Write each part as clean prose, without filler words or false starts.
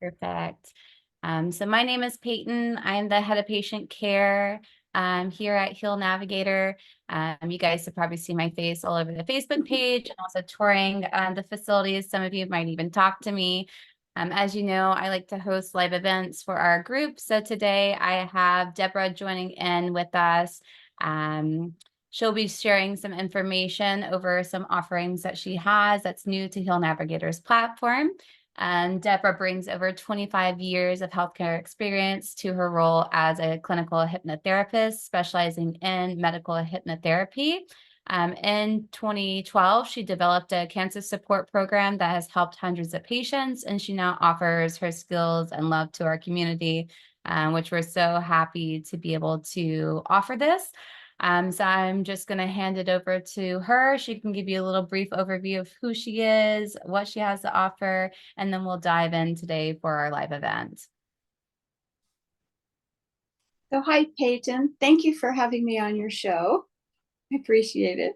Perfect. So my name is Peyton. I'm the head of patient care here at Heal Navigator. You guys have probably seen my face all over the Facebook page and also touring the facilities. Some of you might even talk to me. As you know, I like to host live events for our group. So today I have Deborah joining in with us. She'll be sharing some information over some offerings that she has that's new to Heal Navigator's platform. And Deborah brings over 25 years of healthcare experience to her role as a clinical hypnotherapist, specializing in medical hypnotherapy. In 2012, she developed a cancer support program that has helped hundreds of patients, and she now offers her skills and love to our community, which we're so happy to be able to offer this. So I'm just going to hand it over to her. She can give you a little brief overview of who she is, what she has to offer, and then we'll dive in today for our live event. So hi, Peyton. Thank you for having me on your show. I appreciate it.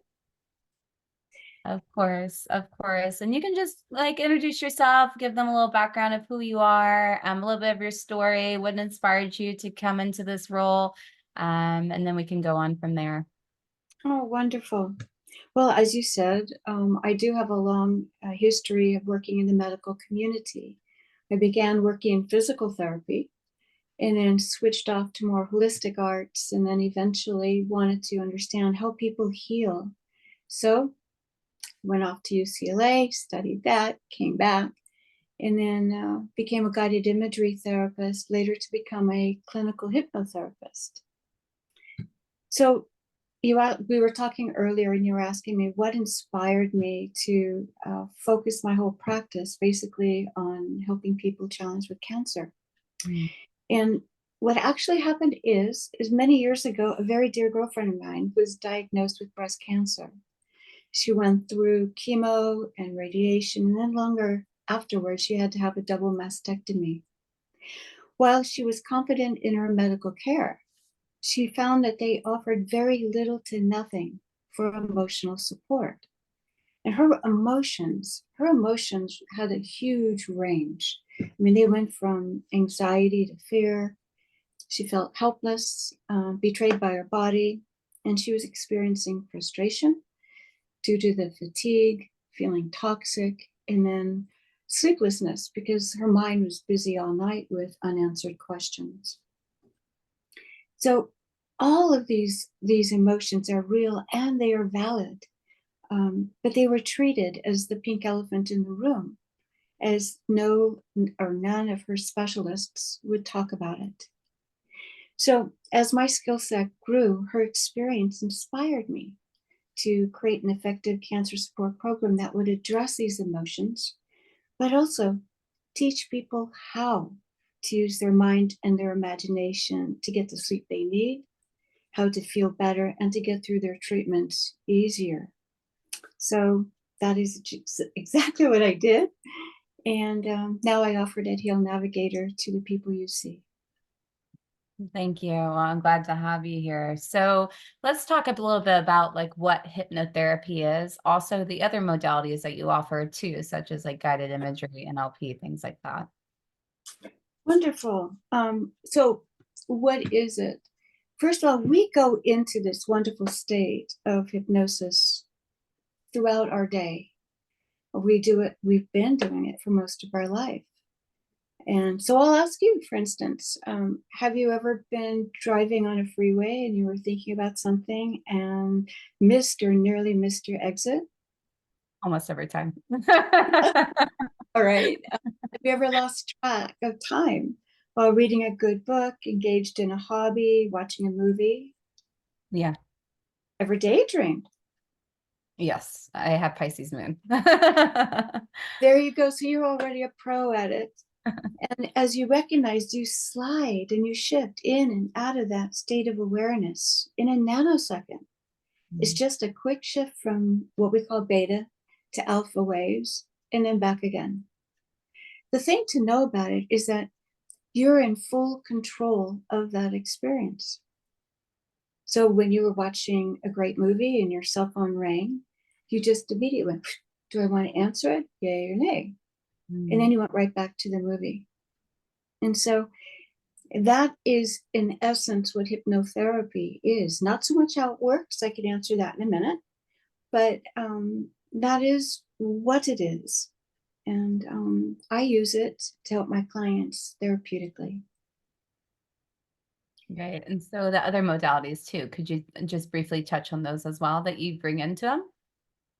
Of course, of course. And you can just like introduce yourself, give them a little background of who you are, a little bit of your story, what inspired you to come into this role, and then we can go on from there. Oh, wonderful. Well, as you said, I do have a long history of working in the medical community. I began working in physical therapy and then switched off to more holistic arts, and then eventually wanted to understand how people heal. So went off to UCLA, studied that, came back, and then became a guided imagery therapist, later to become a clinical hypnotherapist. So we were talking earlier, and you were asking me what inspired me to focus my whole practice basically on helping people challenged with cancer. Mm. And what actually happened is many years ago, a very dear girlfriend of mine was diagnosed with breast cancer. She went through chemo and radiation, and then longer afterwards, she had to have a double mastectomy. While she was confident in her medical care, she found that they offered very little to nothing for emotional support. And her emotions had a huge range. I mean, they went from anxiety to fear. She felt helpless, betrayed by her body, and she was experiencing frustration due to the fatigue, feeling toxic, and then sleeplessness because her mind was busy all night with unanswered questions. So all of these emotions are real and they are valid, but they were treated as the pink elephant in the room, as no or none of her specialists would talk about it. So as my skill set grew, her experience inspired me to create an effective cancer support program that would address these emotions, but also teach people how to use their mind and their imagination to get the sleep they need, how to feel better, and to get through their treatments easier. So that is exactly what I did. And now I offer it at Heal Navigator to the people you see. Thank you. Well, I'm glad to have you here. So let's talk a little bit about like what hypnotherapy is, also the other modalities that you offer too, such as like guided imagery, NLP, things like that. Wonderful. So what is it? First of all, we go into this wonderful state of hypnosis throughout our day. We do it, we've been doing it for most of our life. And so I'll ask you, for instance, have you ever been driving on a freeway and you were thinking about something and missed or nearly missed your exit? Almost every time. All right. Have you ever lost track of time while reading a good book, engaged in a hobby, watching a movie? Yeah. Ever daydreamed? Yes, I have Pisces moon. There you go. So you're already a pro at it. And as you recognize, you slide and you shift in and out of that state of awareness in a nanosecond. It's just a quick shift from what we call beta to alpha waves and then back again. The thing to know about it is that you're in full control of that experience. So when you were watching a great movie and your cell phone rang, you just immediately went, do I want to answer it? Yay or nay? And then you went right back to the movie. And so that is, in essence, what hypnotherapy is. Not so much how it works, I could answer that in a minute, but that is what it is. And I use it to help my clients therapeutically. Right. And so the other modalities too, could you just briefly touch on those as well that you bring into them?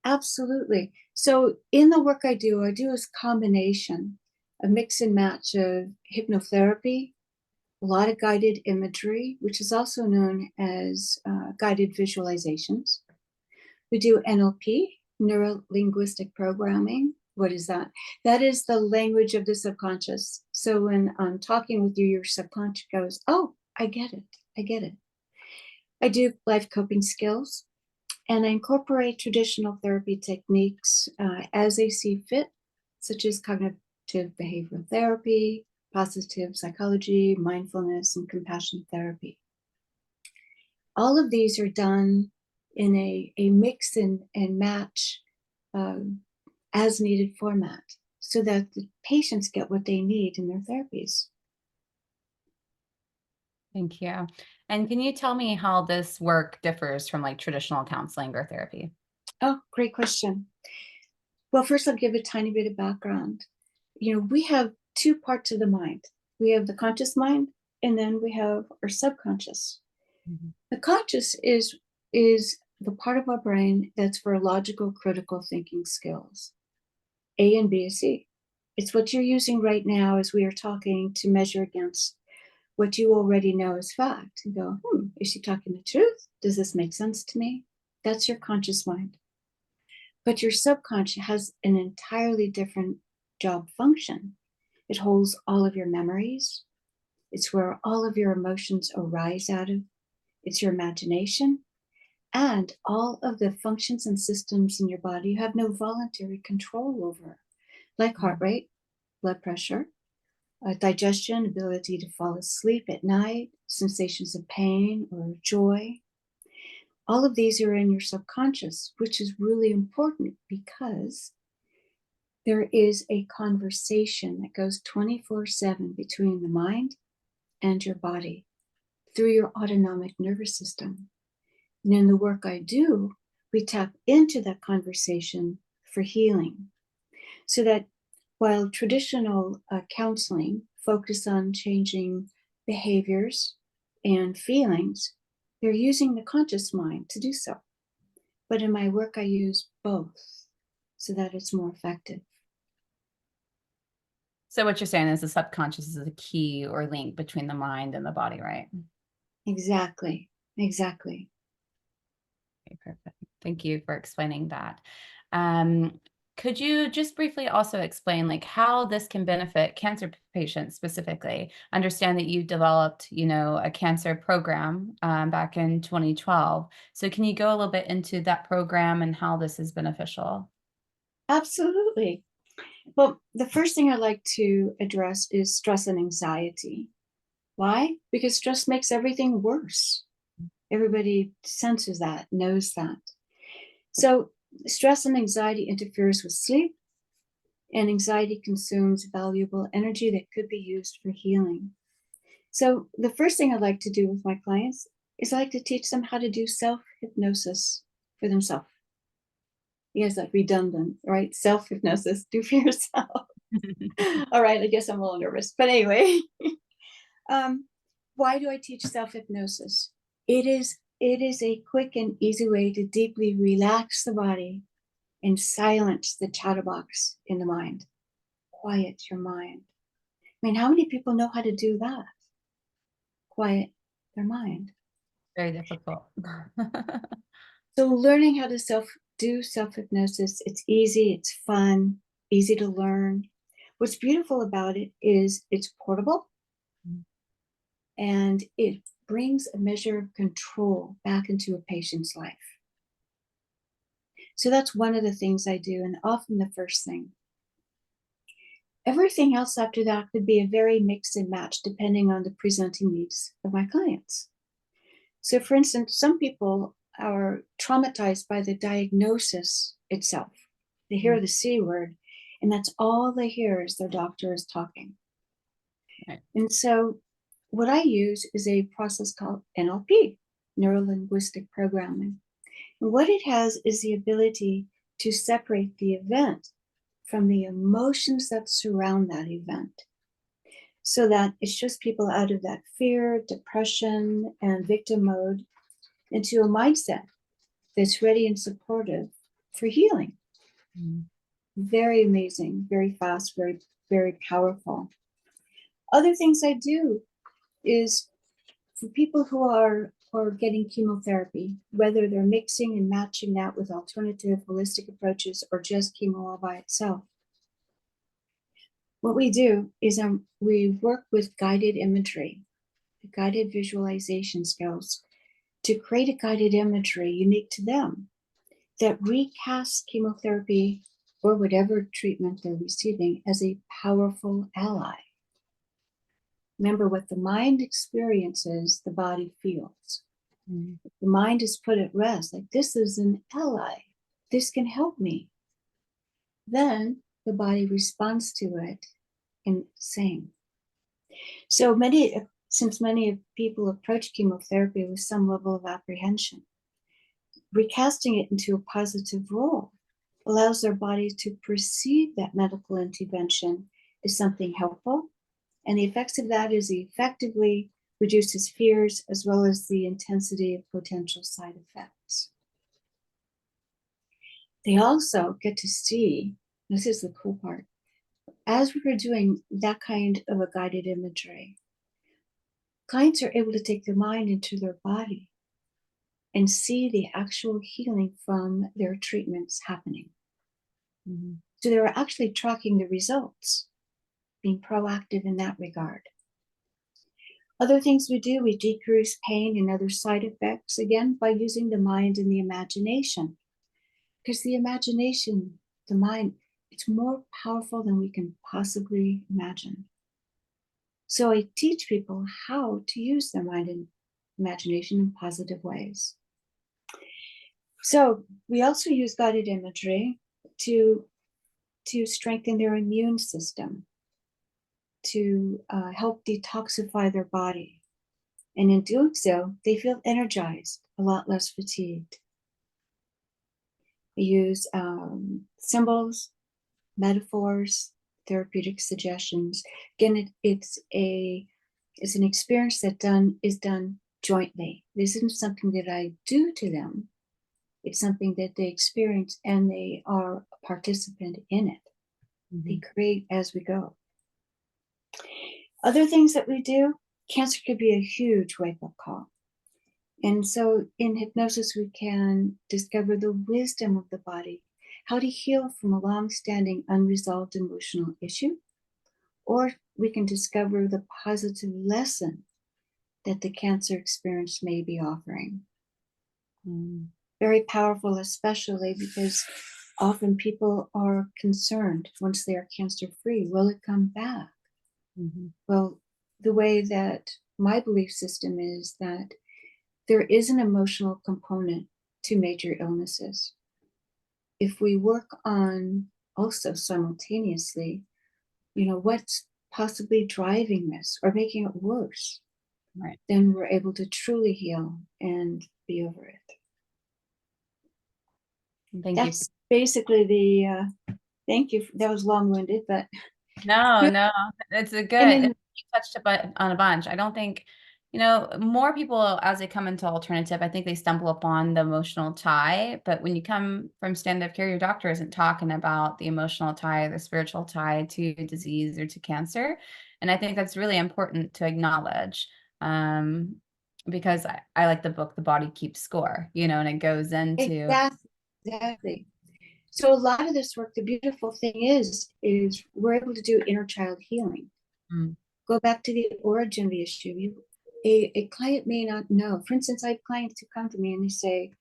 Absolutely. So in the work I do a combination, a mix and match of hypnotherapy, a lot of guided imagery, which is also known as guided visualizations. We do NLP, Neuro-Linguistic Programming. What is that? That is the language of the subconscious. So when I'm talking with you, your subconscious goes, oh, I get it. I get it. I do life coping skills, and I incorporate traditional therapy techniques as they see fit, such as cognitive behavioral therapy, positive psychology, mindfulness, and compassion therapy. All of these are done in a mix and match as needed format so that the patients get what they need in their therapies. Thank you. And can you tell me how this work differs from like traditional counseling or therapy? Oh, great question. Well, first I'll give a tiny bit of background. We have two parts of the mind. We have the conscious mind, and then we have our subconscious. Mhm. The conscious is the part of our brain that's for logical, critical thinking skills. A and B and C. It's what you're using right now as we are talking to measure against what you already know as fact and go, is she talking the truth? Does this make sense to me? That's your conscious mind. But your subconscious has an entirely different job function. It holds all of your memories. It's where all of your emotions arise out of. It's your imagination and all of the functions and systems in your body you have no voluntary control over, like heart rate, blood pressure, digestion, ability to fall asleep at night, sensations of pain or joy. All of these are in your subconscious, which is really important because there is a conversation that goes 24/7 between the mind and your body through your autonomic nervous system. And in the work I do, we tap into that conversation for healing. So that while traditional counseling focus on changing behaviors and feelings, they're using the conscious mind to do so. But in my work, I use both so that it's more effective. So what you're saying is the subconscious is a key or link between the mind and the body, right? Exactly. Exactly. Okay, perfect. Thank you for explaining that. Could you just briefly also explain like how this can benefit cancer patients specifically? Understand that you developed, a cancer program back in 2012. So can you go a little bit into that program and how this is beneficial? Absolutely. Well, the first thing I like to address is stress and anxiety. Why? Because stress makes everything worse. Everybody senses that, knows that. So, stress and anxiety interferes with sleep, and anxiety consumes valuable energy that could be used for healing. So, the first thing I like to do with my clients is I like to teach them how to do self hypnosis for themselves. Yes, like redundant, right? Self hypnosis, do for yourself. All right, I guess I'm a little nervous, but anyway. um, why do I teach self hypnosis? It is a quick and easy way to deeply relax the body and silence the chatterbox in the mind. Quiet your mind. I mean, how many people know how to do that? Quiet their mind. Very difficult. So learning how to do self hypnosis, it's easy, it's fun, easy to learn. What's beautiful about it is it's portable and it brings a measure of control back into a patient's life. So that's one of the things I do, and often the first thing. Everything else after that could be a very mix and match depending on the presenting needs of my clients. So, for instance, some people are traumatized by the diagnosis itself. They hear the C word, and that's all they hear is their doctor is talking. Right. And so what I use is a process called NLP, Neuro-Linguistic Programming. And what it has is the ability to separate the event from the emotions that surround that event, so that it shifts people out of that fear, depression, and victim mode into a mindset that's ready and supportive for healing. Mm. Very amazing, very fast, very, very powerful. Other things I do is for people who are getting chemotherapy, whether they're mixing and matching that with alternative holistic approaches or just chemo all by itself. What we do is we work with guided imagery, guided visualization skills to create a guided imagery unique to them that recasts chemotherapy or whatever treatment they're receiving as a powerful ally. Remember, what the mind experiences, the body feels. Mm. The mind is put at rest, like this is an ally. This can help me. Then the body responds to it in same. So since many people approach chemotherapy with some level of apprehension, recasting it into a positive role allows their bodies to perceive that medical intervention as something helpful. And the effects of that is it effectively reduces fears as well as the intensity of potential side effects. They also get to see, this is the cool part, as we were doing that kind of a guided imagery, clients are able to take their mind into their body and see the actual healing from their treatments happening. Mm-hmm. So they're actually tracking the results, being proactive in that regard. Other things we do, we decrease pain and other side effects, again, by using the mind and the imagination. Because the imagination, the mind, it's more powerful than we can possibly imagine. So I teach people how to use their mind and imagination in positive ways. So we also use guided imagery to strengthen their immune system, to help detoxify their body. And in doing so, they feel energized, a lot less fatigued. We use symbols, metaphors, therapeutic suggestions. Again, it's an experience that is done jointly. This isn't something that I do to them. It's something that they experience and they are a participant in it. Mm-hmm. They create as we go. Other things that we do, cancer could be a huge wake-up call. And so in hypnosis, we can discover the wisdom of the body, how to heal from a long-standing unresolved emotional issue, or we can discover the positive lesson that the cancer experience may be offering. Mm-hmm. Very powerful, especially because often people are concerned once they are cancer-free, will it come back? Mm-hmm. Well, the way that my belief system is that there is an emotional component to major illnesses. If we work on also simultaneously, what's possibly driving this or making it worse, Right. then we're able to truly heal and be over it. Thank you. That's basically thank you. That was long-winded, but No, it's a and good. then You touched on a bunch. I don't think, more people as they come into alternative, I think they stumble upon the emotional tie. But when you come from standard of care, your doctor isn't talking about the emotional tie, the spiritual tie to disease or to cancer. And I think that's really important to acknowledge. Because I like the book, The Body Keeps Score, and it goes into. exactly. So a lot of this work, the beautiful thing is we're able to do inner child healing. Mm. Go back to the origin of the issue. A client may not know. For instance, I have clients who come to me and they say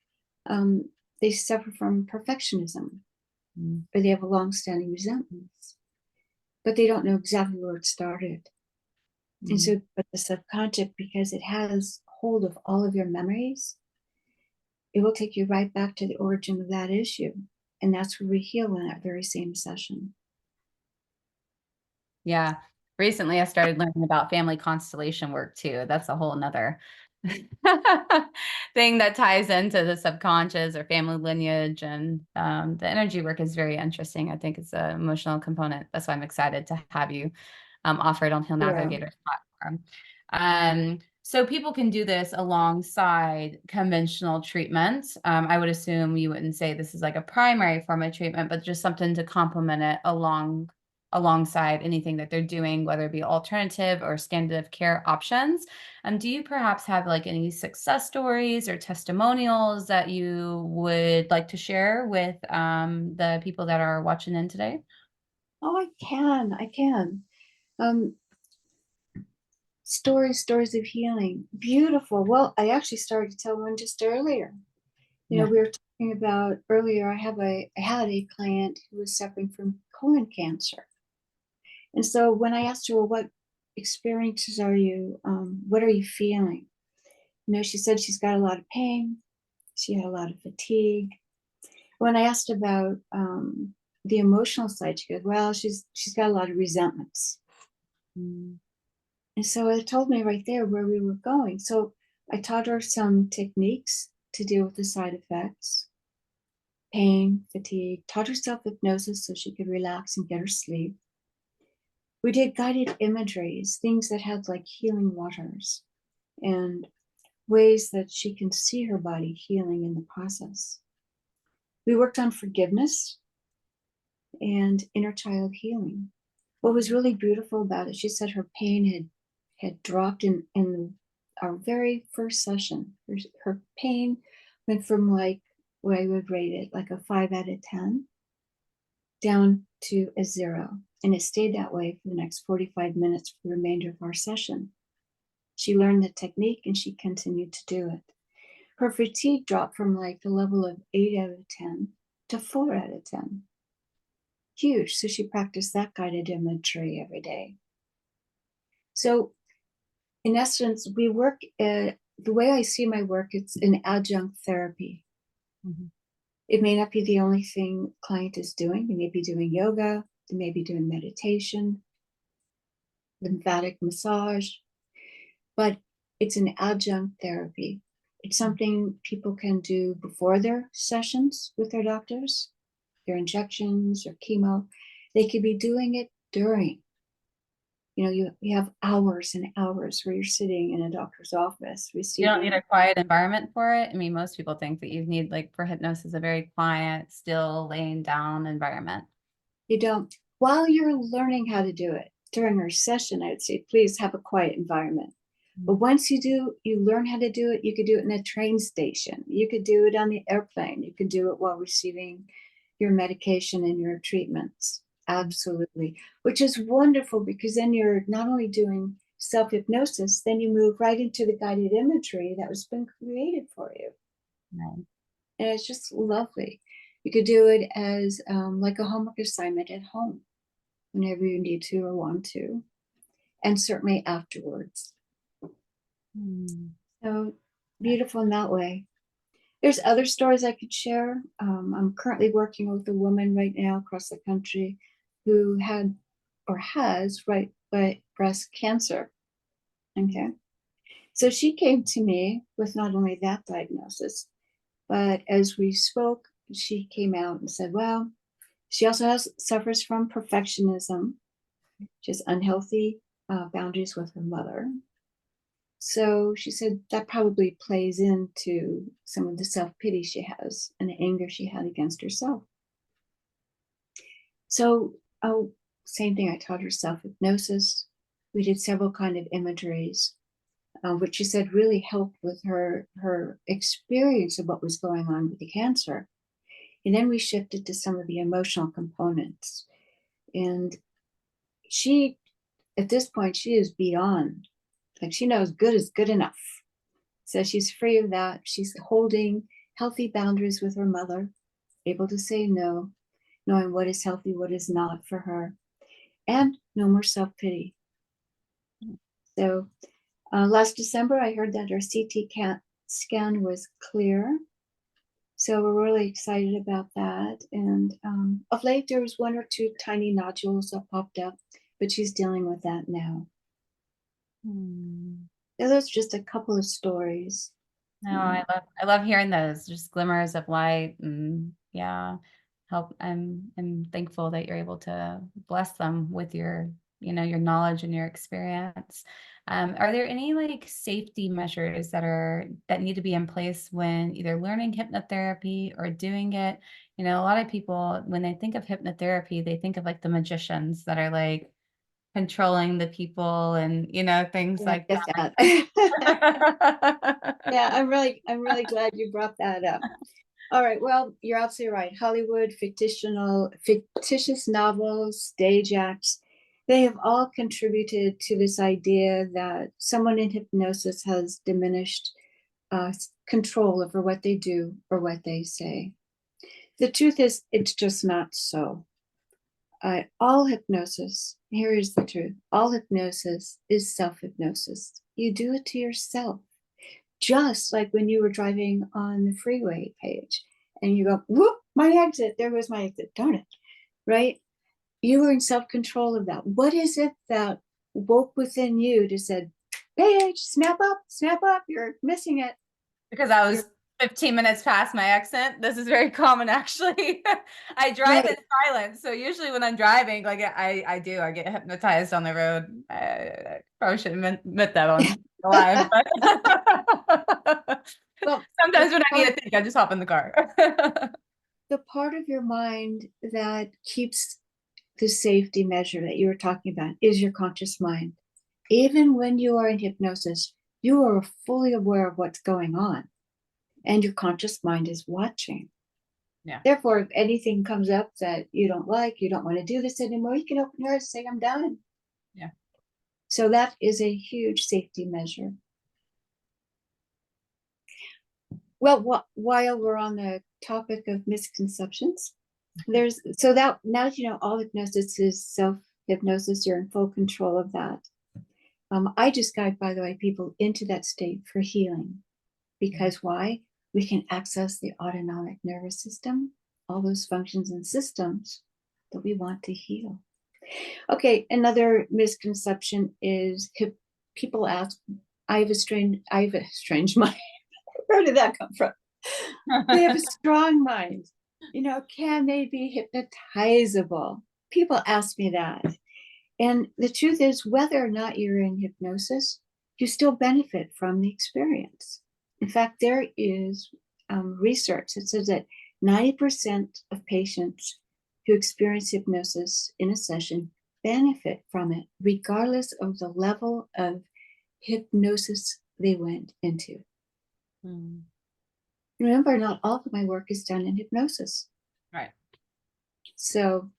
they suffer from perfectionism, Mm. or they have a long-standing resentments, but they don't know exactly where it started. And Mm. so, but the subconscious, because it has hold of all of your memories, it will take you right back to the origin of that issue. And that's where we heal in that very same session. Yeah. recently I started learning about family constellation work too. That's a whole nother thing that ties into the subconscious or family lineage. And the energy work is very interesting. I think it's an emotional component. That's why I'm excited to have you offered on Hill Yeah. Navigator's platform. So people can do this alongside conventional treatments. I would assume you wouldn't say this is like a primary form of treatment, but just something to complement it alongside anything that they're doing, whether it be alternative or standard of care options. Do you perhaps have like any success stories or testimonials that you would like to share with the people that are watching in today? Oh, I can. Um, stories of healing. Beautiful. Well, I actually started to tell one just earlier. Yeah. We were talking about earlier, I had a client who was suffering from colon cancer. And so when I asked her, well, what experiences what are you feeling? She said she's got a lot of pain. She had a lot of fatigue. When I asked about the emotional side, she goes, well, she's got a lot of resentments. Mm. And so it told me right there where we were going. So I taught her some techniques to deal with the side effects, pain, fatigue, taught her self-hypnosis so she could relax and get her sleep. We did guided imageries, things that had like healing waters and ways that she can see her body healing in the process. We worked on forgiveness and inner child healing. What was really beautiful about it, she said her pain had dropped in our very first session. Her pain went from like what I would rate it like a 5 out of 10 down to a 0. And it stayed that way for the next 45 minutes for the remainder of our session. She learned the technique and she continued to do it. Her fatigue dropped from like the level of 8 out of 10 to 4 out of 10. Huge. So she practiced that guided imagery every day. So in essence, we work, the way I see my work, it's an adjunct therapy. Mhm. It may not be the only thing client is doing. They may be doing yoga, they may be doing meditation, lymphatic massage, but it's an adjunct therapy. It's something people can do before their sessions with their doctors, their injections or chemo. They could be doing it during. You have hours and hours where you're sitting in a doctor's office You don't need receiving. a quiet environment for it. I mean, most people think that you need, like, for hypnosis, a very quiet, still laying down environment. You don't, while you're learning how to do it during our session, I would say, please have a quiet environment. But once you learn how to do it, you could do it in a train station. You could do it on the airplane. You could do it while receiving your medication and your treatments. Absolutely. Which is wonderful because then you're not only doing self-hypnosis, then you move right into the guided imagery that was been created for you. Right. And it's just lovely. You could do it as like a homework assignment at home whenever you need to or want to, and certainly afterwards. Mm. So beautiful in that way. There's other stories I could share. I'm currently working with a woman right now across the country who had or has breast cancer. Okay. So she came to me with not only that diagnosis, but as we spoke, she came out and said, well, she also suffers from perfectionism. She has unhealthy boundaries with her mother. So she said that probably plays into some of the self-pity she has and the anger she had against herself. So, same thing, I taught her self-hypnosis. We did several kind of imageries, which she said really helped with her experience of what was going on with the cancer. And then we shifted to some of the emotional components. And she, at this point, she is beyond, like she knows good is good enough. So she's free of that. She's holding healthy boundaries with her mother, able to say no, knowing what is healthy, what is not for her, and no more self-pity. So last December, I heard that her CT scan was clear. So we're really excited about that. And of late, there was 1 or 2 tiny nodules that popped up, but she's dealing with that now. Hmm. So those are just a couple of stories. No, I love hearing those, just glimmers of light, and yeah, help. I'm thankful that you're able to bless them with your, your knowledge and your experience. Are there any like safety measures that need to be in place when either learning hypnotherapy or doing it? A lot of people, when they think of hypnotherapy, they think of like the magicians that are like controlling the people and things Yeah, like I get that. that. Yeah, I'm really glad you brought that up. All right, well, you're absolutely right. Hollywood, fictitious novels, stage acts, they have all contributed to this idea that someone in hypnosis has diminished control over what they do or what they say. The truth is, it's just not so. All hypnosis, here is the truth, all hypnosis is self-hypnosis. You do it to yourself. Just like when you were driving on the freeway page and you go, whoop, my exit, there goes my exit, darn it, right? You were in self-control of that. What is it that woke within you to said, Paige, snap up, you're missing it. Because I You're was 15 minutes past my exit. This is very common, actually. I drive in right. silence. So usually when I'm driving, like I get hypnotized on the road. I probably shouldn't admit that on live, but Well, sometimes when I need to think, I just hop in the car. the part of your mind that keeps the safety measure that you were talking about is your conscious mind. Even when you are in hypnosis, you are fully aware of what's going on, and your conscious mind is watching. Yeah. Therefore, if anything comes up that you don't like, you don't want to do this anymore, you can open your eyes and say, I'm done. Yeah. So that is a huge safety measure. Well, while we're on the topic of misconceptions, so that now you know all hypnosis is self-hypnosis. You're in full control of that. I just guide, by the way, people into that state for healing. Because why? We can access the autonomic nervous system, all those functions and systems that we want to heal. Okay, another misconception is people ask, I have a strange mind. Where did that come from? They have a strong mind. Can they be hypnotizable? People ask me that. And the truth is, whether or not you're in hypnosis, you still benefit from the experience. In fact, there is research that says that 90% of patients who experience hypnosis in a session benefit from it, regardless of the level of hypnosis they went into. Mm. Remember, not all of my work is done in hypnosis. Right. So,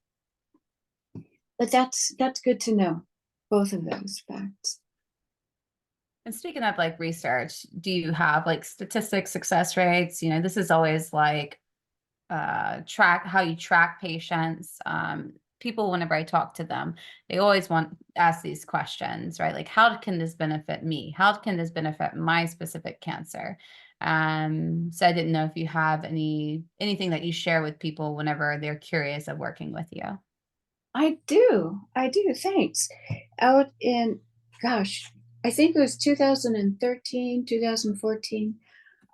but that's good to know, both of those facts. And speaking of like research, do you have like statistics, success rates? This is always like track how you track patients. People, whenever I talk to them, they always ask these questions, right? Like, how can this benefit me? How can this benefit my specific cancer? So I didn't know if you have anything that you share with people whenever they're curious of working with you. I do. Thanks. Out in, gosh, I think it was 2013, 2014.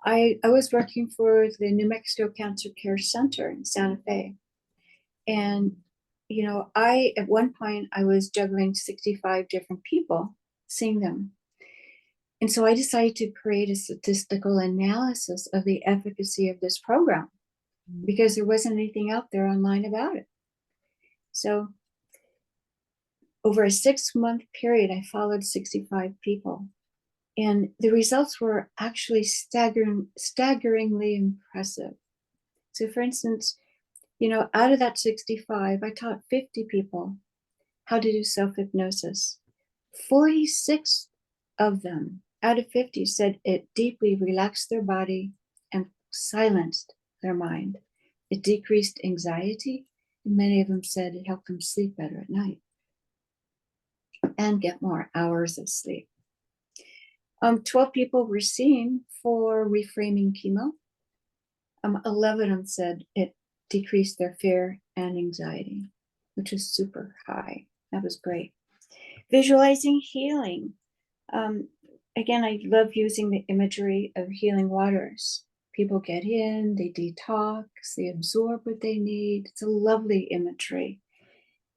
I was working for the New Mexico Cancer Care Center in Santa Fe. And, at one point, I was juggling 65 different people, seeing them. And so I decided to create a statistical analysis of the efficacy of this program because there wasn't anything out there online about it. So over a 6-month period, I followed 65 people. And the results were actually staggeringly impressive. So for instance, out of that 65, I taught 50 people how to do self-hypnosis. 46 of them out of 50 said it deeply relaxed their body and silenced their mind. It decreased anxiety, and many of them said it helped them sleep better at night and get more hours of sleep. 12 people were seen for reframing chemo. 11 of them said it decreased their fear and anxiety, which is super high. That was great. Visualizing healing. Again, I love using the imagery of healing waters. People get in, they detox, they absorb what they need. It's a lovely imagery.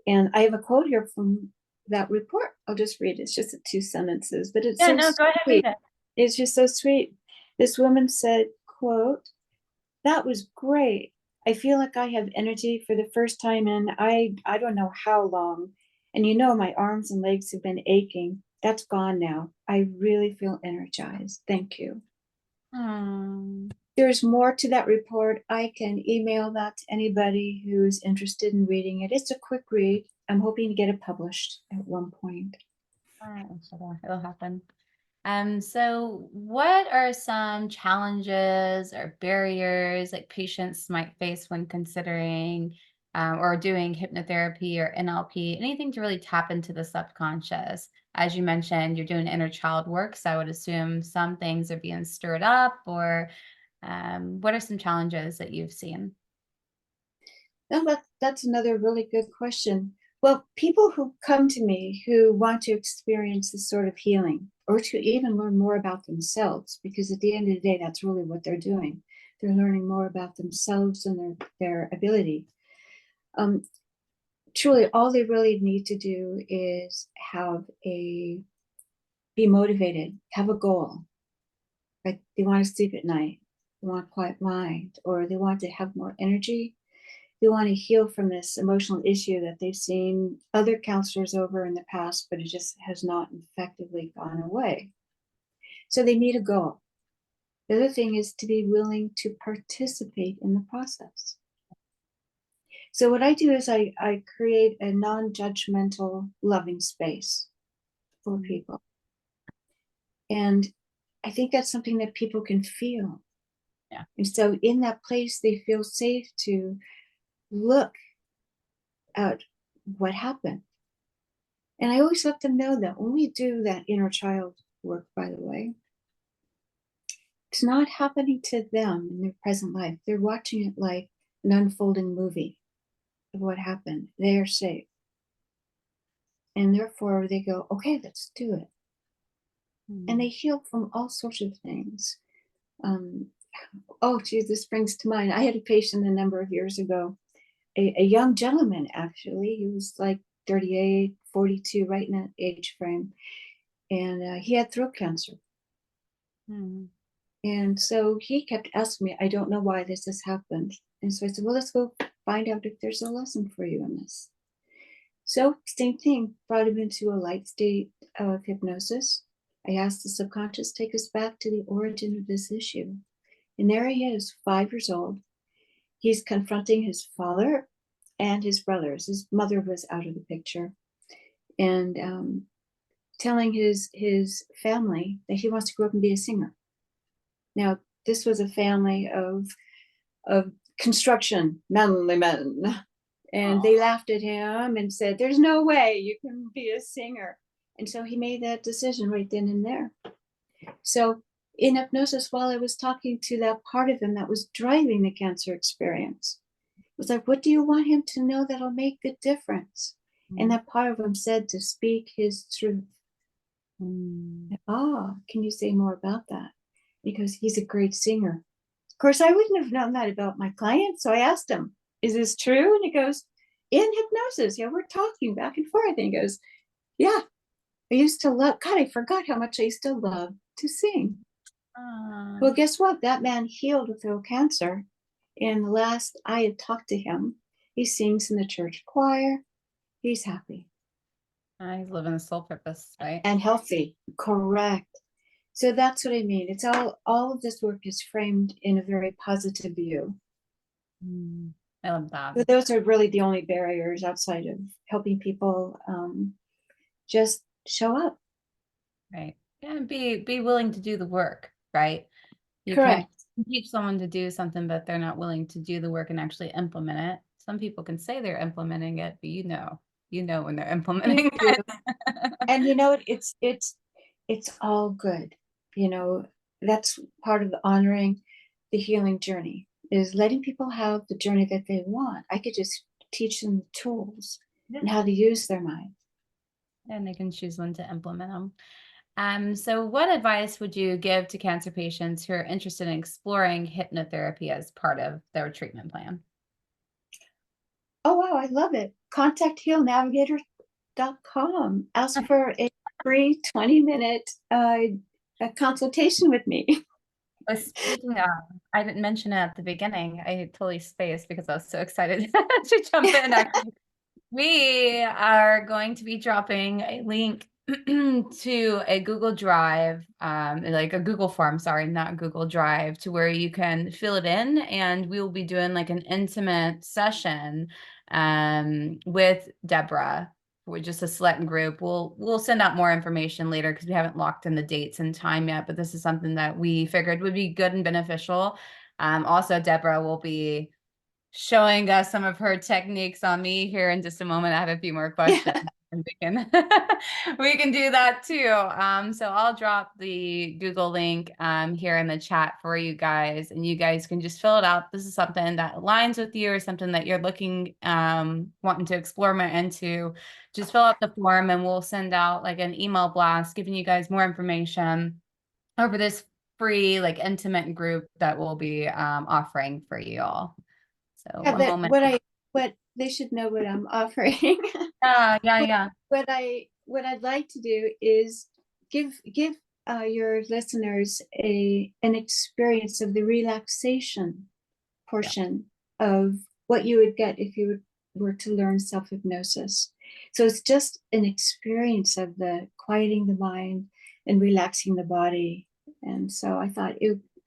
And I have a quote here from that report. I'll just read it. It's just 2 sentences, but it's Yeah, so no, go ahead, sweet. read it. It's just so sweet. This woman said, quote, "That was great. I feel like I have energy for the first time in I don't know how long. And my arms and legs have been aching. That's gone now. I really feel energized. Thank you." Hmm. There's more to that report. I can email that to anybody who's interested in reading it. It's a quick read. I'm hoping to get it published at one point. All right, it'll happen. So what are some challenges or barriers like patients might face when considering or doing hypnotherapy or NLP, anything to really tap into the subconscious? As you mentioned, you're doing inner child work, so I would assume some things are being stirred up, or what are some challenges that you've seen? No, that's another really good question. Well, people who come to me who want to experience this sort of healing or to even learn more about themselves, because at the end of the day, that's really what they're doing. They're learning more about themselves and their ability. Truly, all they really need to do is be motivated, have a goal. Like they want to sleep at night, they want a quiet mind, or they want to have more energy. They want to heal from this emotional issue that they've seen other counselors over in the past, but it just has not effectively gone away. So they need a goal. The other thing is to be willing to participate in the process. So what I do is I create a non-judgmental, loving space for people. And I think that's something that people can feel. Yeah. And so in that place, they feel safe to look at what happened. And I always let them know that when we do that inner child work, by the way, it's not happening to them in their present life. They're watching it like an unfolding movie of what happened. They are safe. And therefore they go, okay, let's do it. And they heal from all sorts of things. Oh, geez, this brings to mind. I had a patient a number of years ago, a young gentleman, actually. He was like 38, 42, right in that age frame. And he had throat cancer. And so he kept asking me, I don't know why this has happened. And so I said, well, let's go find out if there's a lesson for you in this. So same thing, brought him into a light state of hypnosis. I asked the subconscious, take us back to the origin of this issue. And there he is, 5 years old. He's confronting his father and his brothers. His mother was out of the picture. And telling his family that he wants to grow up and be a singer. Now, this was a family of construction, manly men. And they laughed at him and said, there's no way you can be a singer. And so he made that decision right then and there. So in hypnosis, while I was talking to that part of him that was driving the cancer experience, it was like, what do you want him to know that'll make the difference? And that part of him said to speak his truth. Can you say more about that? Because he's a great singer. Of course, I wouldn't have known that about my client. So I asked him, is this true? And he goes, in hypnosis, yeah, we're talking back and forth. And he goes, yeah, I used to love, God, I forgot how much I used to love to sing. Well, guess what? That man healed of throat cancer. And the last I had talked to him, he sings in the church choir. He's happy. He's living a soul purpose, right? And healthy. Correct. So that's what I mean. It's all of this work is framed in a very positive view. I love that. So those are really the only barriers outside of helping people just show up. Right. Yeah, and be willing to do the work, right? You Correct. can teach someone to do something, but they're not willing to do the work and actually implement it. Some people can say they're implementing it, but you know when they're implementing it. And it's all good. That's part of honoring the healing journey, is letting people have the journey that they want. I could just teach them the tools and how to use their mind. and they can choose when to implement them. So what advice would you give to cancer patients who are interested in exploring hypnotherapy as part of their treatment plan? Oh, wow, I love it. Contact healnavigator.com. Ask for a free 20-minute consultation with me. Speaking of, I didn't mention it at the beginning. I totally spaced because I was so excited to jump in. Actually, we are going to be dropping a link to a Google Drive, like a Google form, sorry, not Google Drive, to where you can fill it in, and we will be doing like an intimate session with Deborah. We're just a select group. We'll send out more information later because we haven't locked in the dates and time yet, but this is something that we figured would be good and beneficial. Also, Deborah will be showing us some of her techniques on me here in just a moment. I have a few more questions. And we can do that too. So I'll drop the Google link here in the chat for you guys, and you guys can just fill it out. This is something that aligns with you or something that you're looking wanting to explore more into. Just fill out the form and we'll send out like an email blast giving you guys more information over this free like intimate group that we'll be offering for you all. So Yeah, one but moment. what they should know what I'm offering. Yeah. What I'd like to do is give your listeners an experience of the relaxation portion of what you would get if you were to learn self-hypnosis. So it's just an experience of the quieting the mind and relaxing the body. And so I thought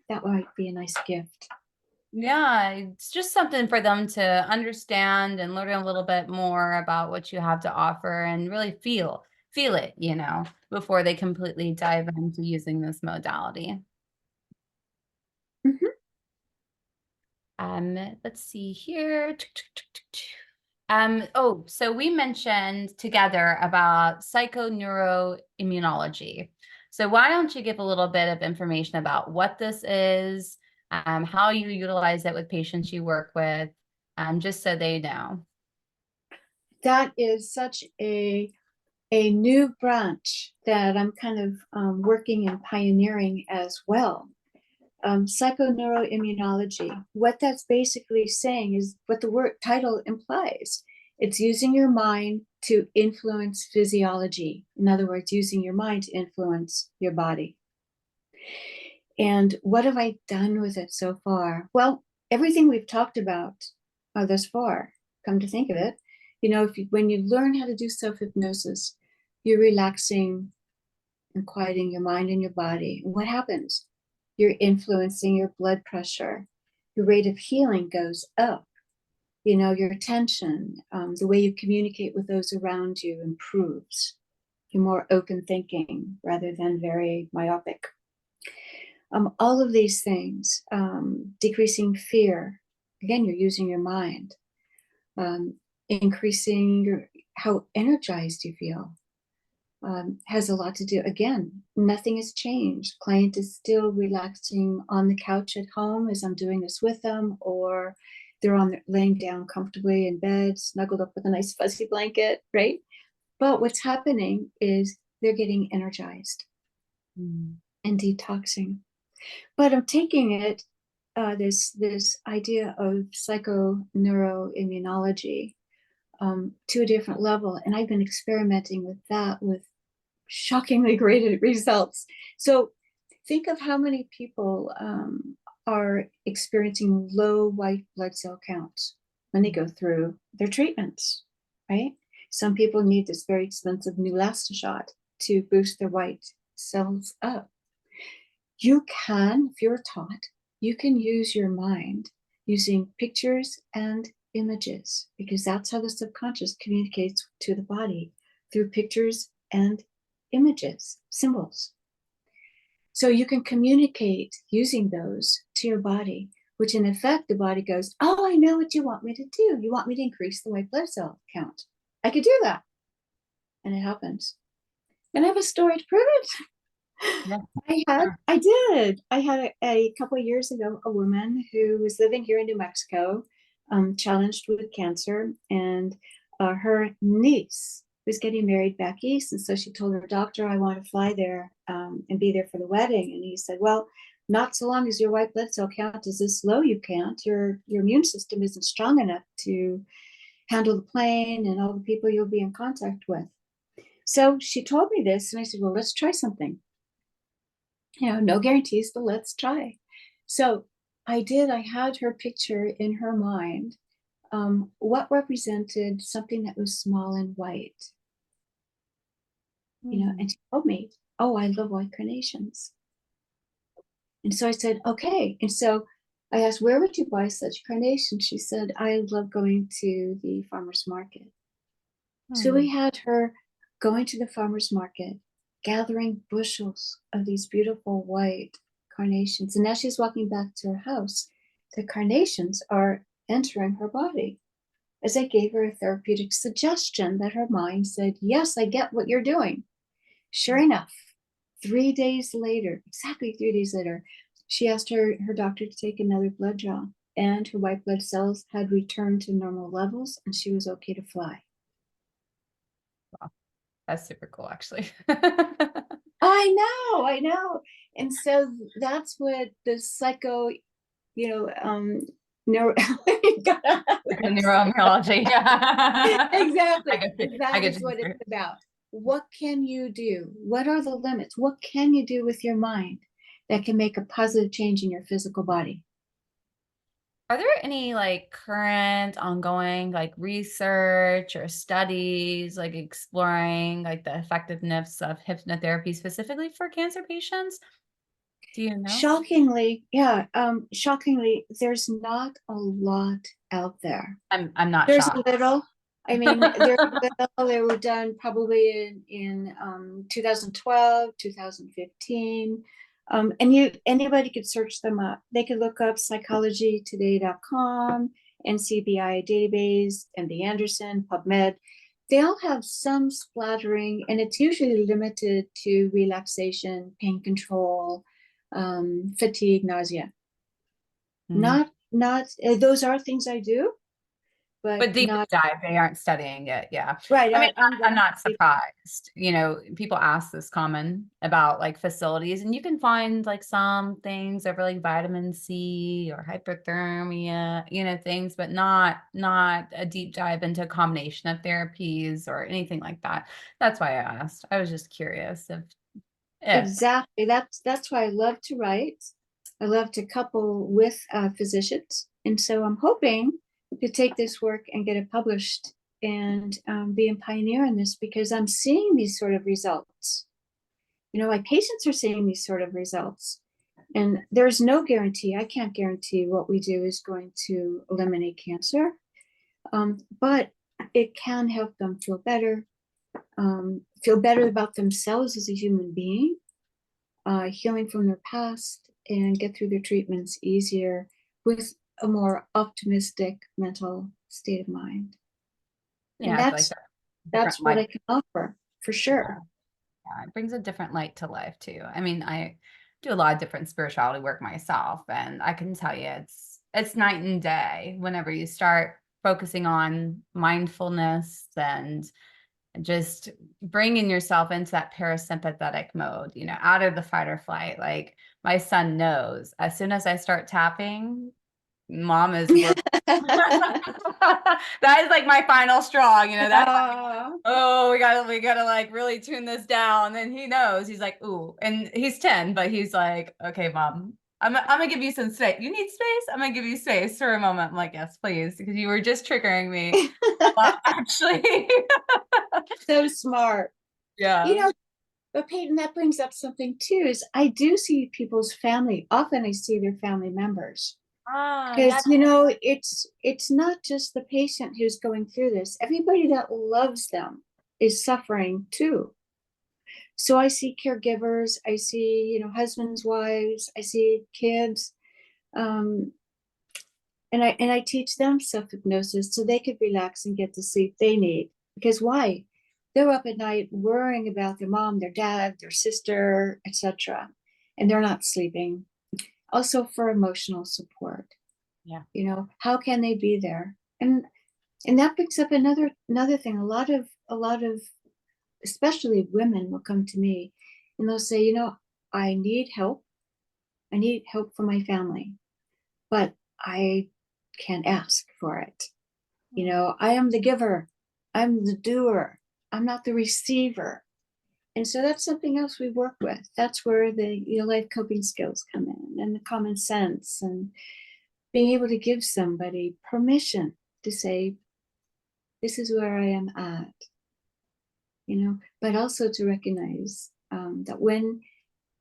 that might be a nice gift. Yeah, it's just something for them to understand and learn a little bit more about what you have to offer and really feel it, before they completely dive into using this modality. Mhm. Let's see here. So we mentioned together about psychoneuroimmunology. So why don't you give a little bit of information about what this is, how you utilize it with patients you work with, just so they know. That is such a new branch that I'm kind of working and pioneering as well. Psychoneuroimmunology. What that's basically saying is what the word title implies. It's using your mind to influence physiology. In other words, using your mind to influence your body. And what have I done with it so far? Well, everything we've talked about thus far, come to think of it, when you learn how to do self-hypnosis, you're relaxing and quieting your mind and your body. And what happens? You're influencing your blood pressure. Your rate of healing goes up. Your attention, the way you communicate with those around you improves. You're more open thinking rather than very myopic. All of these things, decreasing fear. Again, you're using your mind. Increasing how energized you feel. Has a lot to do. Again, nothing has changed. Client is still relaxing on the couch at home as I'm doing this with them, or they're laying down comfortably in bed, snuggled up with a nice fuzzy blanket, right? But what's happening is they're getting energized and detoxing. But I'm taking it, this idea of psychoneuroimmunology to a different level. And I've been experimenting with that with shockingly great results. So think of how many people are experiencing low white blood cell counts when they go through their treatments, right? Some people need this very expensive Neulasta shot to boost their white cells up. You can, if you're taught, you can use your mind using pictures and images, because that's how the subconscious communicates to the body, through pictures and images, symbols. So you can communicate using those to your body, which in effect, the body goes, oh, I know what you want me to do. You want me to increase the white blood cell count. I could do that. And it happens. And I have a story to prove it. Yeah. I did. I had a couple of years ago, a woman who was living here in New Mexico, challenged with cancer, and her niece was getting married back east. And so she told her doctor, I want to fly there and be there for the wedding. And he said, well, not so long as your white blood cell count is this low, you can't. Your immune system isn't strong enough to handle the plane and all the people you'll be in contact with. So she told me this, and I said, well, let's try something. You know, no guarantees, but let's try. So I did. I had her picture in her mind, what represented something that was small and white. You know, and she told me, oh, I love white carnations. And so I said, okay. And so I asked, where would you buy such carnations? She said, I love going to the farmer's market. So we had her going to the farmer's market, gathering bushels of these beautiful white carnations. And as she's walking back to her house, the carnations are entering her body. As I gave her a therapeutic suggestion that her mind said, yes, I get what you're doing. Sure enough, 3 days later, exactly 3 days later, she asked her doctor to take another blood draw, and her white blood cells had returned to normal levels, and she was okay to fly. Wow. That's super cool, actually. I know. And so that's what the psycho, neuro Neuroimmunology. Yeah. exactly. I That get is you. what it's about. What can you do? What are the limits? What can you do with your mind that can make a positive change in your physical body? Are there any like current ongoing like research or studies like exploring like the effectiveness of hypnotherapy specifically for cancer patients? Do you know? Shockingly, there's not a lot out there. I'm not There's a shocked. little. I mean, there's a little. They were done probably in 2012, 2015. And anybody could search them up. They could look up psychologytoday.com, NCBI database, MD Anderson, PubMed. They all have some splattering, and it's usually limited to relaxation, pain control, fatigue, nausea. Mm. Not those are things I do, but But deep not dive, they aren't studying it. Yeah. right. I mean, I'm I'm going not to surprised. You know, people ask this common about like facilities, and you can find like some things over like vitamin C or hyperthermia, you know, things, but not a deep dive into a combination of therapies or anything like that. That's why I asked. I was just curious if exactly. That's why I love to write. I love to couple with physicians, and so I'm hoping to take this work and get it published and be a pioneer in this because I'm seeing these sort of results. You know, my patients are seeing these sort of results. And there's no guarantee. I can't guarantee what we do is going to eliminate cancer, but it can help them feel better about themselves as a human being, healing from their past, and get through their treatments easier with a more optimistic mental state of mind. And I feel like that's different what life. I can offer for sure. Yeah, it brings a different light to life too. I mean, I do a lot of different spirituality work myself, and I can tell you it's night and day whenever you start focusing on mindfulness and just bringing yourself into that parasympathetic mode, you know, out of the fight or flight. Like my son knows as soon as I start tapping, mom is working. That is like my final straw, you know, that's oh, we gotta like really tune this down. And then he knows, he's like, ooh, and he's 10, but he's like, okay, mom, I'm gonna give you some space. You need space? I'm gonna give you space for a moment. I'm like, yes, please, because you were just triggering me a lot, actually. So smart. You Yeah. know, but Peyton, that brings up something too, is I do see people's family. Often I see their family members. Ah, Because yeah. it's not just the patient who's going through this. Everybody that loves them is suffering too. So I see caregivers, I see, husbands, wives, I see kids. Um, and I teach them self-hypnosis so they could relax and get the sleep they need. Because why? They're up at night worrying about their mom, their dad, their sister, etc. And they're not sleeping. Also for emotional support. Yeah. How can they be there? And that brings up another thing. A lot of a lot of, especially women, will come to me and they'll say, I need help. I need help for my family, but I can't ask for it. I am the giver. I'm the doer. I'm not the receiver. And so that's something else we work with. That's where the life coping skills come in, and the common sense, and being able to give somebody permission to say, this is where I am at, but also to recognize that when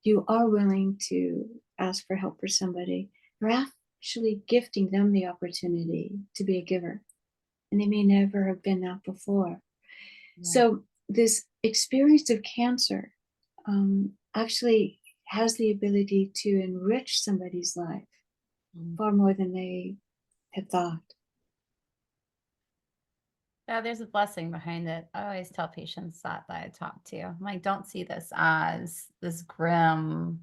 you are willing to ask for help for somebody, you're actually gifting them the opportunity to be a giver. And they may never have been that before. Yeah. So this experience of cancer actually has the ability to enrich somebody's life far more than they had thought. Yeah, there's a blessing behind it. I always tell patients that I talk to. I'm like, don't see this as this grim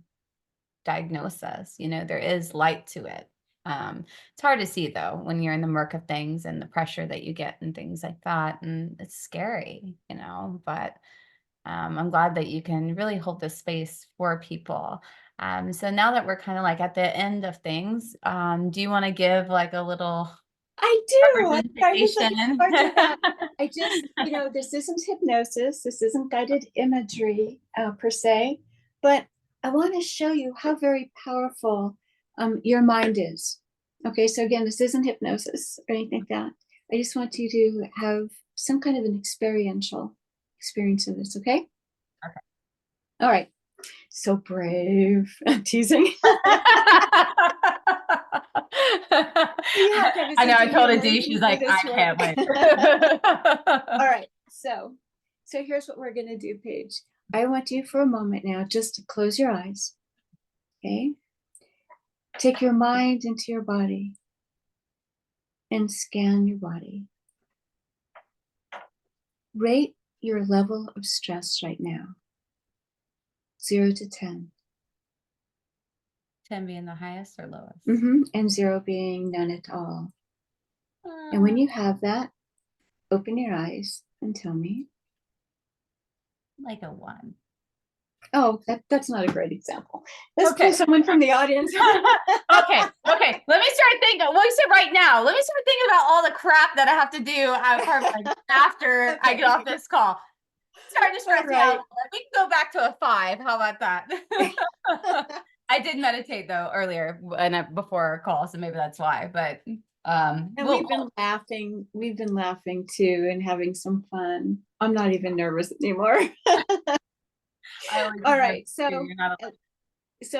diagnosis. There is light to it. It's hard to see though when you're in the murk of things and the pressure that you get and things like that, and it's scary, but I'm glad that you can really hold this space for people. So now that we're kind of like at the end of things, do you want to give like a little I do. I was representation? looking forward to that. I just, this isn't hypnosis. This isn't guided imagery per se, but I want to show you how very powerful your mind is. Okay, so again, this isn't hypnosis or anything like that. I just want you to have some kind of an experiential experience of this, okay? Okay. All right. So brave. I'm teasing. I know, I told Adi, she's like, I can't wait. All right, so here's what we're gonna do, Paige. I want you for a moment now just to close your eyes, okay? Take your mind into your body and scan your body. Rate your level of stress right now, 0 to 10. 10 being the highest or lowest? And 0 being none at all. And when you have that, open your eyes and tell me. Like a 1. Oh, that's not a great example. Let's pull someone from the audience. Okay. Let me start thinking. Let me say right now. Let me start thinking about all the crap that I have to do after I get off this call. Start to stress me out. We can go back to a 5. How about that? I did meditate though earlier and before our call, so maybe that's why. But and we've been laughing. We've been laughing too and having some fun. I'm not even nervous anymore. All right, so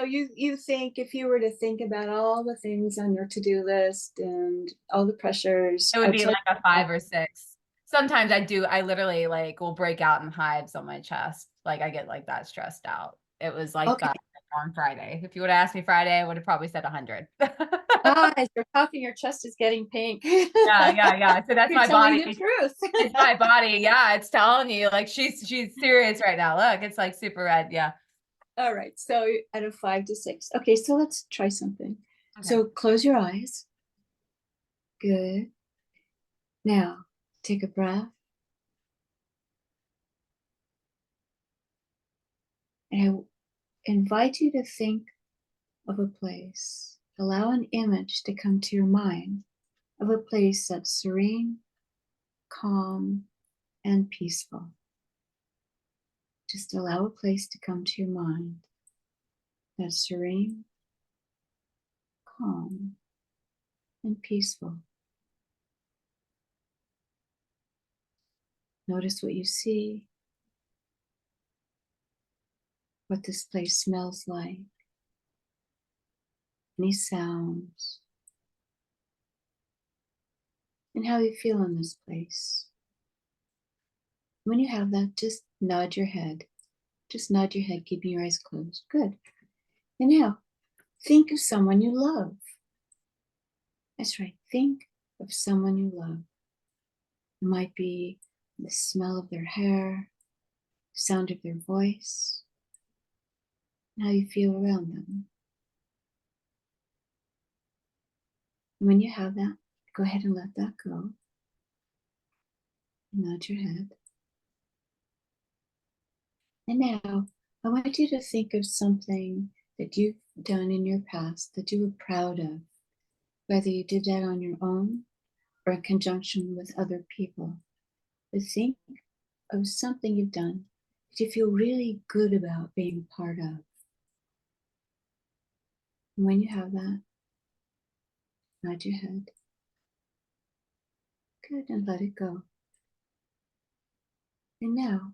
you think, if you were to think about all the things on your to-do list and all the pressures, it would be like a 5 or 6. Sometimes I literally will break out in hives on my chest. I get that stressed out. It was like that on Friday. If you would have asked me Friday, I would have probably said 100. As you're talking, your chest is getting pink. Yeah. So that's my body. The truth. It's my body. Yeah, it's telling you she's serious right now. Look, it's super red. Yeah. All right. So out of 5 to 6. Okay, so let's try something. Okay. So close your eyes. Good. Now take a breath. And I invite you to think of a place. Allow an image to come to your mind of a place that's serene, calm, and peaceful. Just allow a place to come to your mind that's serene, calm, and peaceful. Notice what you see, what this place smells like, any sounds, and how you feel in this place. When you have that, just nod your head. Just nod your head, keeping your eyes closed. Good. And now, think of someone you love. That's right. Think of someone you love. It might be the smell of their hair, the sound of their voice, and how you feel around them. And when you have that, go ahead and let that go. Nod your head. And now I want you to think of something that you've done in your past that you were proud of, whether you did that on your own or in conjunction with other people. But think of something you've done that you feel really good about being a part of. And when you have that, nod your head. Good, and let it go. And now,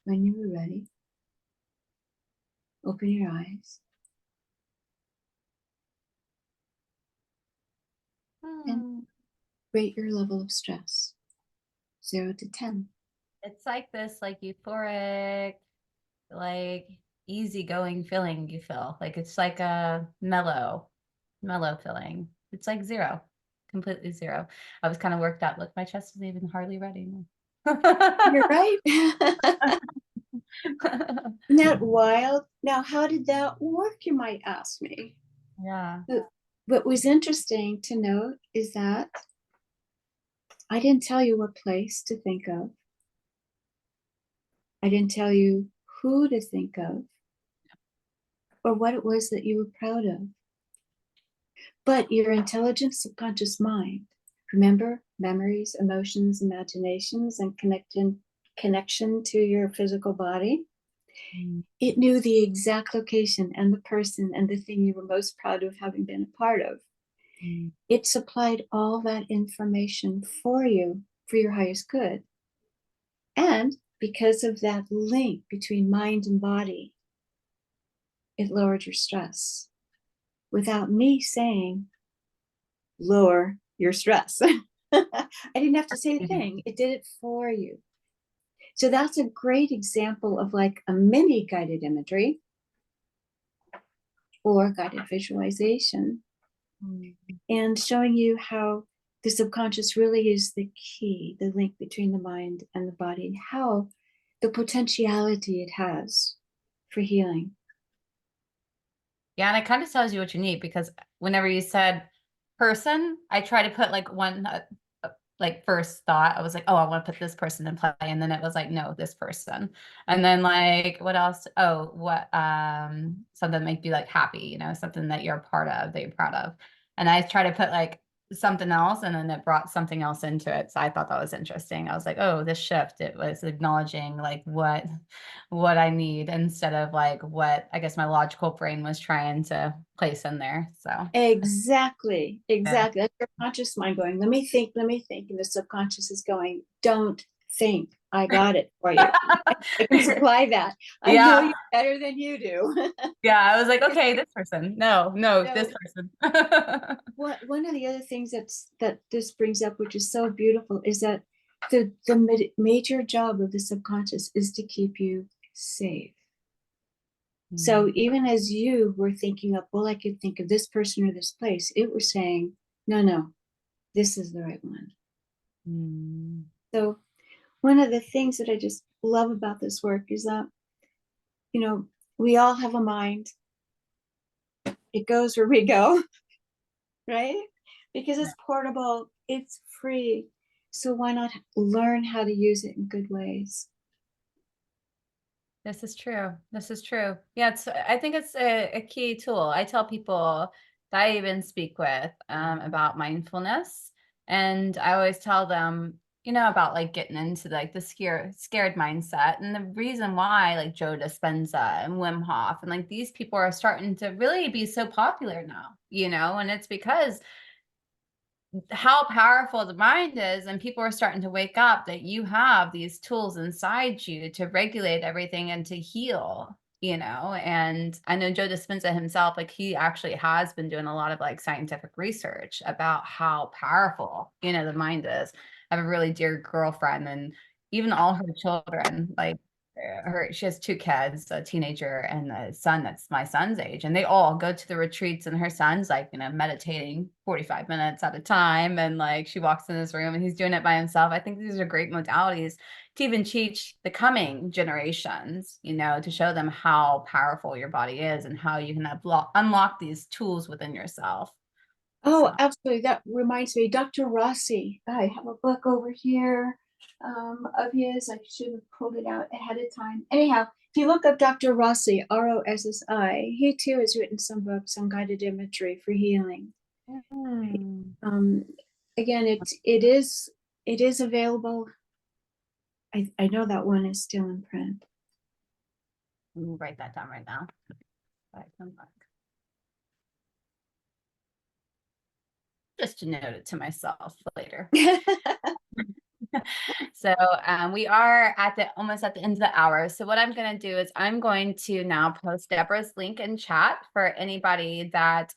when you are ready, open your eyes and rate your level of stress, 0 to 10. It's like this, like euphoric, like easygoing feeling you feel. Like it's like a mellow feeling. It's like 0, completely 0. I was kind of worked out. Look, my chest isn't even hardly ready. You're right. Isn't that wild? Now, how did that work, you might ask me? Yeah. What was interesting to note is that I didn't tell you what place to think of. I didn't tell you who to think of or what it was that you were proud of. But your intelligent subconscious mind, remember memories, emotions, imaginations, and connection to your physical body, it knew the exact location and the person and the thing you were most proud of having been a part of. It supplied all that information for you for your highest good. And because of that link between mind and body, it lowered your stress without me saying, lower your stress. I didn't have to say a thing. It did it for you. So that's a great example of like a mini guided imagery or guided visualization, and showing you how the subconscious really is the key, the link between the mind and the body, and how the potentiality it has for healing. Yeah, and it kind of tells you what you need, because whenever you said person, I try to put like one like first thought. I was like, oh, I want to put this person in play, and then it was like, no, this person. And then like, what else? Oh, what something that make you like happy, you know, something that you're a part of, that you're proud of. And I try to put like something else, and then it brought something else into it. So I thought that was interesting. I was like, oh, this shift, it was acknowledging like what I need, instead of like what I guess my logical brain was trying to place in there. So Exactly. yeah. That's your conscious mind going, let me think, let me think. And the subconscious is going, don't think. I got it for you. I can supply that. I know Yeah. you better than you do. Yeah. I was like, okay, this person. No, this So person. one of the other things that this brings up, which is so beautiful, is that the major job of the subconscious is to keep you safe. So even as you were thinking of, well, I could think of this person or this place, it was saying, no, this is the right one. So one of the things that I just love about this work is that, you know, we all have a mind. It goes where we go, right? Because it's portable, it's free. So why not learn how to use it in good ways? This is true. This is true. Yeah, I think it's a key tool. I tell people that I even speak with about mindfulness, and I always tell them, you know, about like getting into like the scared mindset, and the reason why like Joe Dispenza and Wim Hof and like these people are starting to really be so popular now, you know, and it's because how powerful the mind is, and people are starting to wake up that you have these tools inside you to regulate everything and to heal, you know. And I know Joe Dispenza himself, like he actually has been doing a lot of like scientific research about how powerful, you know, the mind is. I have a really dear girlfriend, and even all her children, like she has 2 kids, a teenager and a son that's my son's age, and they all go to the retreats, and her son's like, you know, meditating 45 minutes at a time, and like she walks in this room and he's doing it by himself. I think these are great modalities to even teach the coming generations, you know, to show them how powerful your body is and how you can unlock these tools within yourself. Oh, So absolutely. That reminds me, Dr. Rossi. I have a book over here. of his. I should have pulled it out ahead of time. Anyhow, if you look up Dr. Rossi, Rossi, he too has written some books on guided imagery for healing. Again, it is available. I know that one is still in print. Let me write that down right now. Just to note it to myself later. So we are almost at the end of the hour. So what I'm going to do is I'm going to now post Deborah's link in chat for anybody that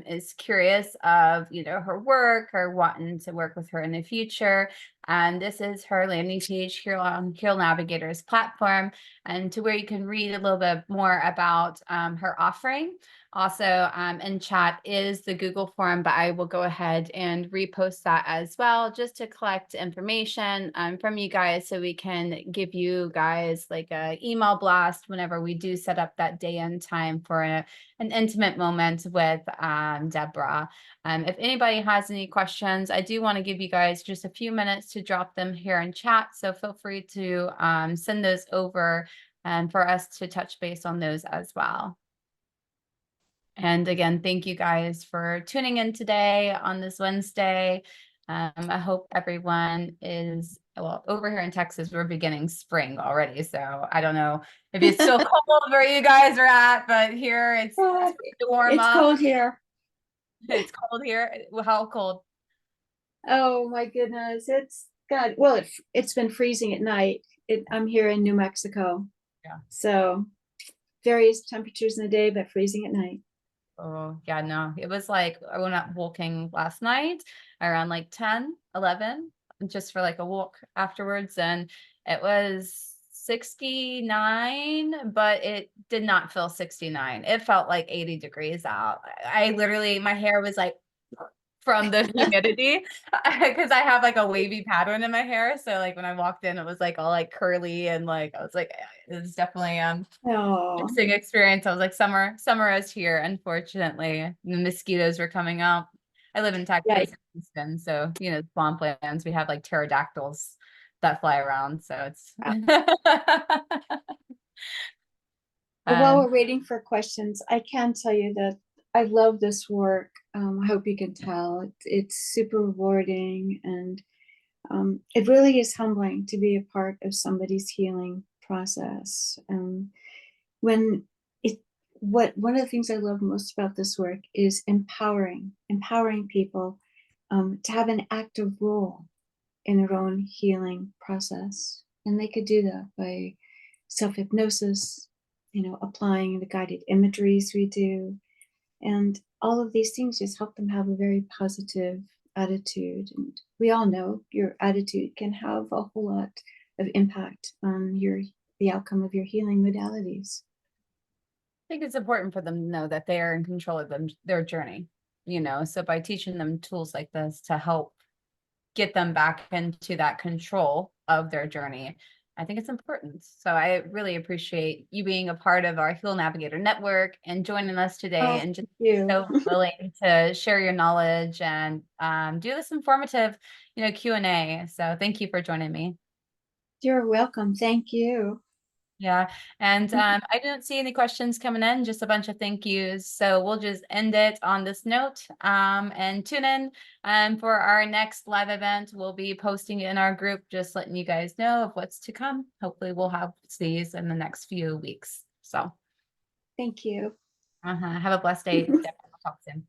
is curious of, you know, her work or wanting to work with her in the future. And this is her landing page here on Heal Navigator's platform, and to where you can read a little bit more about her offering. Also in chat is the Google form, but I will go ahead and repost that as well, just to collect information from you guys, so we can give you guys like a email blast whenever we do set up that day and time for an intimate moment with Deborah. If anybody has any questions, I do want to give you guys just a few minutes to drop them here in chat. So feel free to send those over and for us to touch base on those as well. And again, thank you guys for tuning in today on this Wednesday. I hope everyone is, well, over here in Texas, we're beginning spring already. So I don't know if it's still cold where you guys are at, but here it's warm up. It's cold here. It's cold here. How cold? Oh my goodness. Well, it's been freezing at night. I'm here in New Mexico. Yeah. So various temperatures in the day, but freezing at night. Oh, yeah, no, it was like I went out walking last night around like 10, 11, just for like a walk afterwards. And it was 69, but it did not feel 69. It felt like 80 degrees out. I literally, my hair was like from the humidity because I have like a wavy pattern in my hair. So like when I walked in, it was like all like curly, and like I was like, it's definitely interesting experience. I was like, summer is here. Unfortunately, the mosquitoes were coming out. I live in Texas, Houston, so you know, swamplands. We have like pterodactyls that fly around, so it's. While we're waiting for questions, I can tell you that I love this work. I hope you can tell. It's super rewarding, and it really is humbling to be a part of somebody's healing process. One of the things I love most about this work is empowering people to have an active role in their own healing process. And they could do that by self-hypnosis, you know, applying the guided imageries we do. And all of these things just help them have a very positive attitude. And we all know your attitude can have a whole lot of impact on the outcome of your healing modalities. I think it's important for them to know that they are in control of their journey, you know, so by teaching them tools like this to help get them back into that control of their journey, I think it's important. So I really appreciate you being a part of our Heal Navigator network and joining us today, and just so willing to share your knowledge and do this informative, you know, Q&A. So thank you for joining me. You're welcome. Thank you. Yeah, and I don't see any questions coming in, just a bunch of thank yous. So we'll just end it on this note, and tune in for our next live event. We'll be posting it in our group, just letting you guys know of what's to come. Hopefully we'll have these in the next few weeks. So thank you. have a blessed day. We'll talk soon.